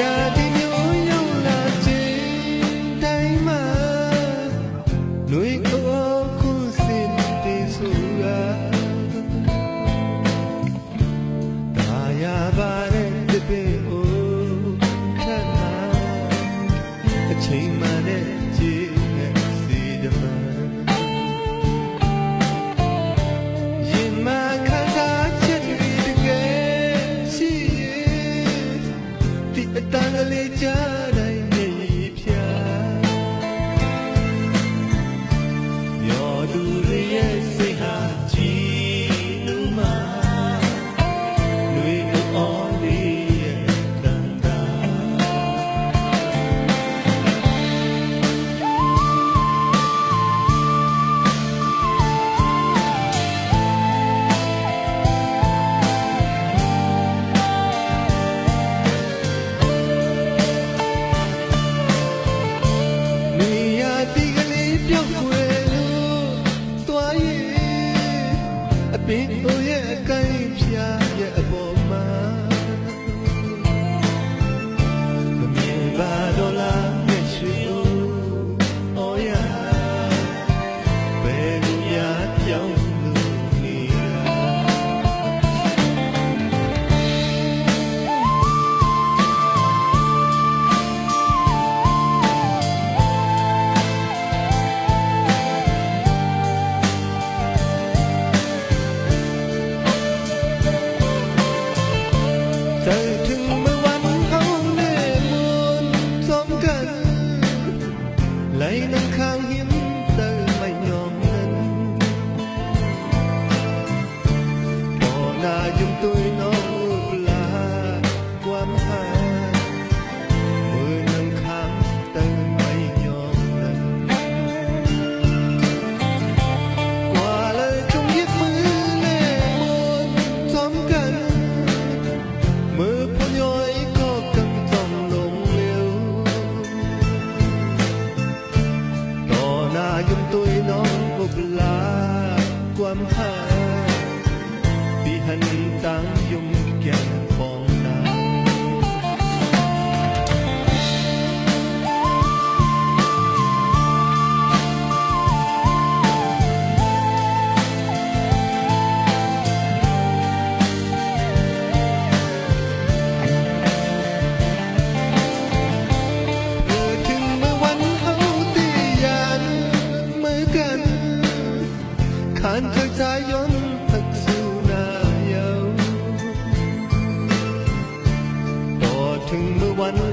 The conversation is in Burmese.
ရာဒီမျိုးရောက်လာခြင်းတိုင်းမှာနှွေကိုခုစင်တည်ဆိုတာဒါရပါတဲ့တပည့်ဦးထပ်လာအချိန်မှနဲ့ကြည့်နေစီတမရင်မခံစားချက်တွေတကယ်ရှိရင်ဒီအတန်ကလေးကြားတိုင်းနေဖြာရောလူတွေရဲ့စိတ်ဟာကြည်နူးမှာလူတွေအော်လေးရဲ့တန်တာပင်အိုရဲ့အကိုင်းဖြာရဲ့အပေါ်မှာမမြင်ပါတော့လားမျက်ရွှေဦးအော်ရဘယ်လိုများပြောင်းလို့lại nâng khang hiếm tơ mày nhòm lên bỏ na chúng tôi nó là quan hai mưa nâng khang tơ mày nhòm lên qua lời trong giấc mưa lệ muôn xóm gần mưa phố nhói có cầm dòng lồng liêu na chúng tôi nói một là quan hai bị hành tăng dùng càng còn nào khán thức thái yến thật sự na yêu đò thừng mưaวัน